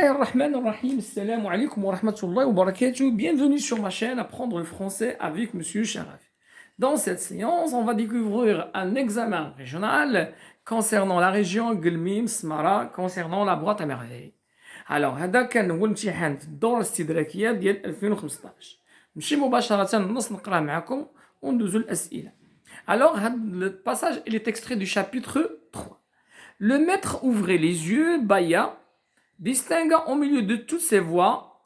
Bismillahirrahmanirrahim. Assalamu alaikum wa rahmatullahi wa barakatuh. Bienvenue sur ma chaîne Apprendre le français avec Monsieur Sharaf. Dans cette séance, on va découvrir un examen régional concernant la région Guelmim Smara, concernant la boîte à merveilles. Alors, هذا كان هو الامتحان في الدورة الاستدراكية ديال 2015. نمشي مباشرة نص نقراه معكم وندوزو الأسئلة. Alors, le passage il est extrait du chapitre 3. Le maître ouvrait les yeux, bâilla, distinguant au milieu de toutes ces voix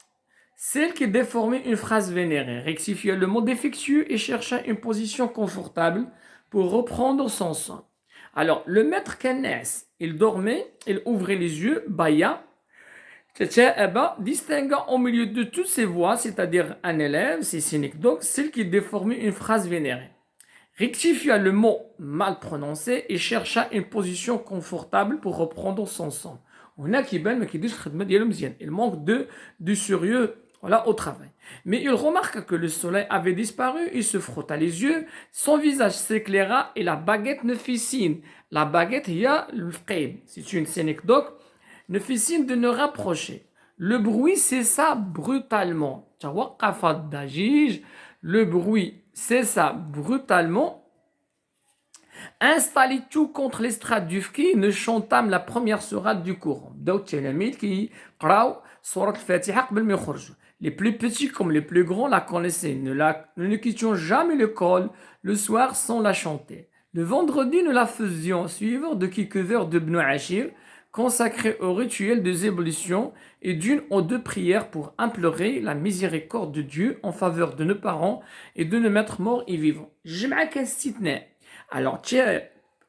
celle qui déformait une phrase vénérée, rectifia le mot défectueux et chercha une position confortable pour reprendre son son. Alors, le maître Kanas, il dormait, il ouvrait les yeux, bâilla, distinguant au milieu de toutes ces voix, c'est-à-dire un élève, c'est synecdoque, celle qui déformait une phrase vénérée. Rectifia le mot mal prononcé et chercha une position confortable pour reprendre son son. Il manque de sérieux voilà, au travail. Mais il remarque que le soleil avait disparu, il se frotta les yeux, son visage s'éclaira et la baguette ne fit signe. La baguette, il y a le fqaib. C'est une synecdoque, ne fit signe de ne rapprocher. Le bruit cessa brutalement. Le bruit cessa brutalement. Installé tout contre l'estrade du fki, nous chantâmes la première sourate du Coran. Les plus petits comme les plus grands la connaissaient. Nous ne quittions jamais l'école le soir sans la chanter. Le vendredi, nous la faisions suivre de quelques heures de Ibn Ashir, consacrées au rituel des ébullitions et d'une ou deux prières pour implorer la miséricorde de Dieu en faveur de nos parents et de nos maîtres morts et vivants. Alors,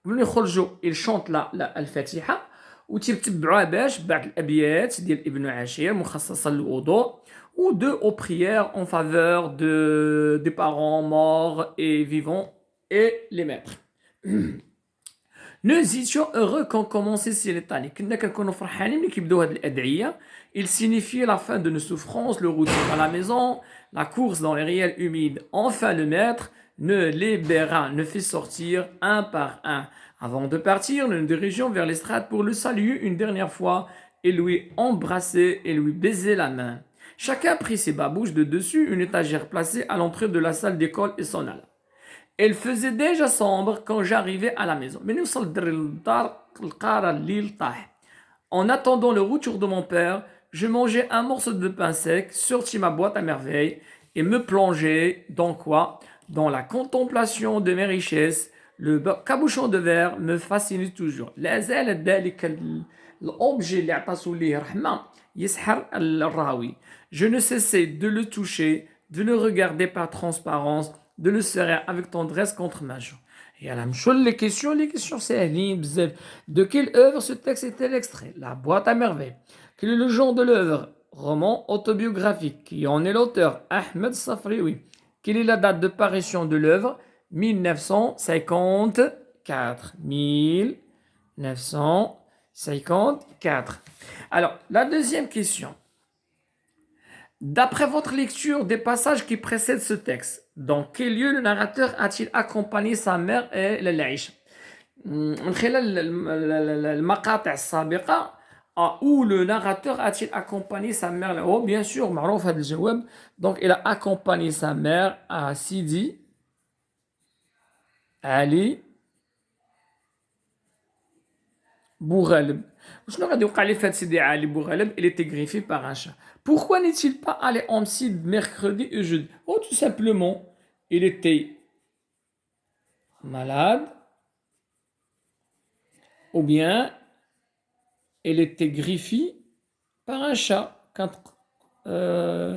ملي يخرجوا ils chantent الفاتحة وتتبعوها باش بعض الأبيات ديال ابن عاشر مخصصة للوضوء ou deux aux prières en faveur des parents morts et vivants et les maîtres. Nous étions heureux quand commençait ces litanies. كنا كنكونوا فرحانين ملي كيبداو هاد الأدعية. Il signifiait la fin de nos souffrances, le retour à la maison, la course dans les riels humides. Enfin le maître ne libéra, ne fit sortir un par un. Avant de partir, nous nous dirigeons vers l'estrade pour le saluer une dernière fois et lui embrasser et lui baiser la main. Chacun prit ses babouches de dessus une étagère placée à l'entrée de la salle d'école et s'en alla. Elle faisait déjà sombre quand j'arrivais à la maison. En attendant le retour de mon père, je mangeais un morceau de pain sec, sortis ma boîte à merveilles et me plongeais dans quoi? Dans la contemplation de mes richesses. Le cabochon de verre me fascinait toujours. Je ne cessais de le toucher, de le regarder par transparence, de le serrer avec tendresse contre ma joue. Et à la les questions c'est de quelle œuvre ce texte est-il extrait? La boîte à merveilles. Quel est le genre de l'œuvre? Roman autobiographique. Qui en est l'auteur? Ahmed Safrioui. Quelle est la date de parution de l'œuvre? 1954. 1954. Alors, la deuxième question. D'après votre lecture des passages qui précèdent ce texte, dans quel lieu le narrateur a-t-il accompagné sa mère et l'Aïcha? من خلال المقاطع السابقة où le narrateur a-t-il accompagné sa mère? Oh, bien sûr, معروف هذا الجواب. Donc, il a accompagné sa mère à Sidi Ali Boughaleb. شنو غادي يوقع لي فهاد سيدي علي بوغالب? Il était greffé par un chat. Pourquoi n'est-il pas allé en Side mercredi et jeudi? Oh, tout simplement, il était malade ou bien il était griffi par un chat. كانت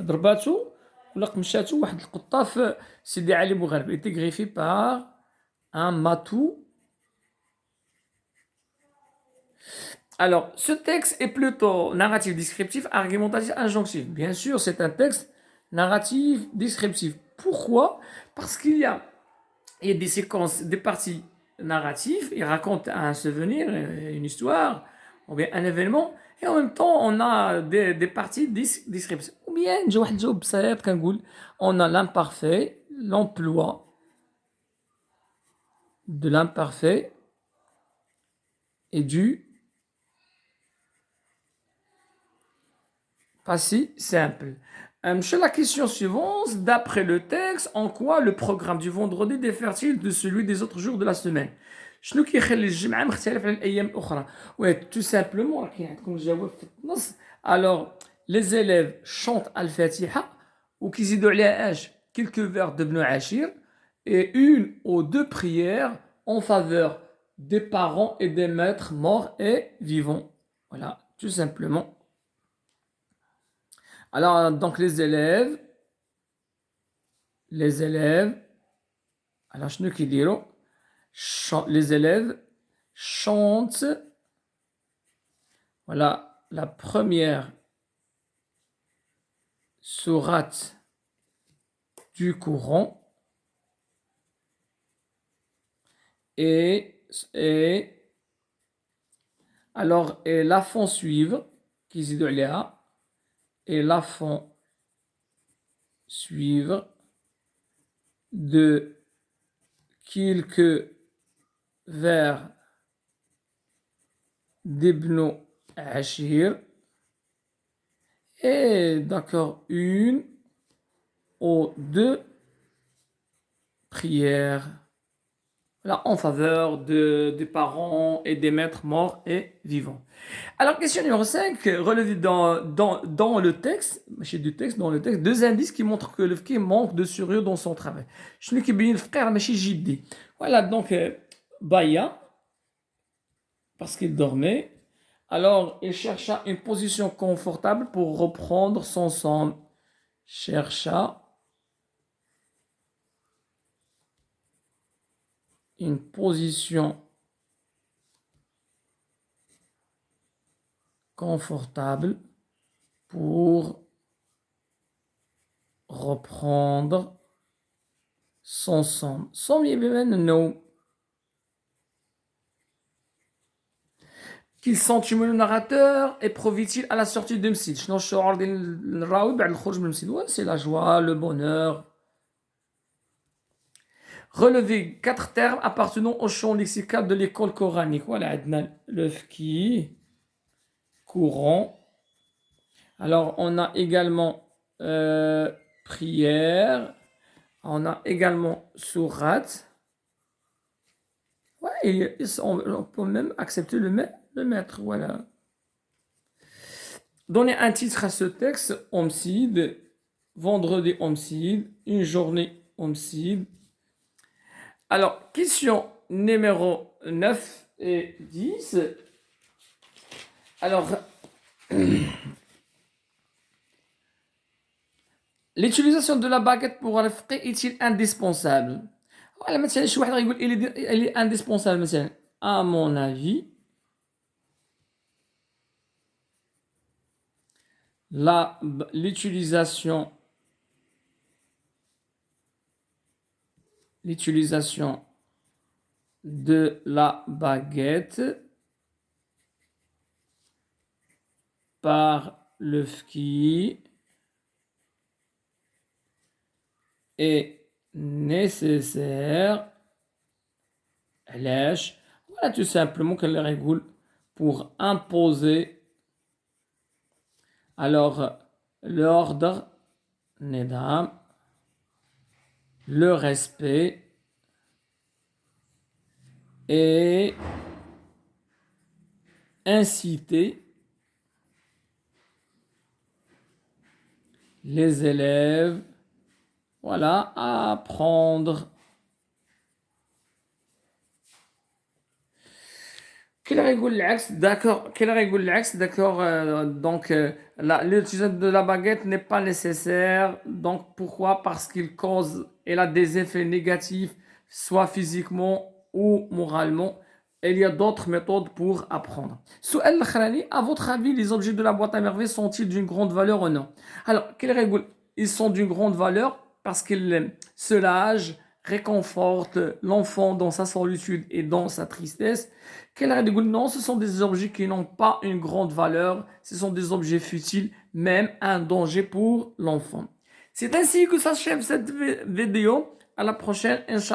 ضرباتو ولا قمشاتو واحد القطة في سيدي علي بوغالب. Il était greffé par un matou. Alors, ce texte est plutôt narratif descriptif, argumentatif, injonctif. Bien sûr, c'est un texte narratif descriptif. Pourquoi? Parce qu'il y a des séquences, des parties narratives, il raconte un souvenir, une histoire, ou bien un événement, et en même temps, on a des parties descriptives. Ou bien, on a l'imparfait, l'emploi de l'imparfait et du Pas si simple. Chez la question suivante, d'après le texte, en quoi le programme du vendredi diffère-t-il de celui des autres jours de la semaine? شنو كيخلي الجمعة مختلف عن الأيام الأخرى؟ Ouais, tout simplement, راكي عندكم الجواب في النص. Alors, les élèves chantent Al-Fatiha ou كيزيدوا عليها اش؟ Quelques vers de Ibn Ashir et une ou deux prières en faveur des parents et des maîtres morts et vivants. Voilà, tout simplement. Alors, donc les élèves, alors je ne qui dire, les élèves chantent, voilà, la première sourate du Coran et alors, et la font suivre, qui s'y doit et la font suivre de quelques vers d'Ibn Ashir et d'accord une ou deux prières là, en faveur des parents et des maîtres morts et vivants. Alors, question numéro 5, relevé dans le texte, dans le texte, deux indices qui montrent que le fqih manque de sérieux dans son travail. Je ne sais pas si je Voilà, donc, Baya, parce qu'il dormait, alors il chercha une position confortable pour reprendre son son. Chercha une position confortable pour reprendre son son. Son no. Qu'il sentiment le narrateur éprouve-t-il à la sortie de Msid? C'est la joie, le bonheur. Relever 4 termes appartenant au champ lexical de l'école coranique. Voilà, le fqih, courant. Alors, on a également prière. On a également sourate. Ouais, on peut même accepter le maître. Voilà. Donner un titre à ce texte, Omsid, vendredi Omsid, une journée Omsid. Alors, question numéro 9 et 10. Alors, l'utilisation de la baguette pour le fiqh est-il indispensable? Voilà, مثلا شي واحد غيقول elle est indispensable مثلا. À mon avis, l'utilisation de la baguette par le fqih est nécessaire. Voilà tout simplement que les règles pour imposer alors l'ordre, nidam, le respect et inciter les élèves, voilà, à apprendre. Quelle règle l'axe? D'accord. Quelle règle l'axe? D'accord. Donc, l'utilisation de la baguette n'est pas nécessaire. Donc, pourquoi? Parce qu'il cause, elle a des effets négatifs, soit physiquement ou moralement. Et il y a d'autres méthodes pour apprendre. Sou'al al-Khrani, à votre avis, les objets de la boîte à merveilles sont-ils d'une grande valeur ou non? Alors, quelle règle? Ils sont d'une grande valeur parce qu'ils soulagent, réconfortent l'enfant dans sa solitude et dans sa tristesse. Quelle règle? Non, ce sont des objets qui n'ont pas une grande valeur. Ce sont des objets futiles, même un danger pour l'enfant. C'est ainsi que s'achève cette vidéo. À la prochaine, Inch'Allah.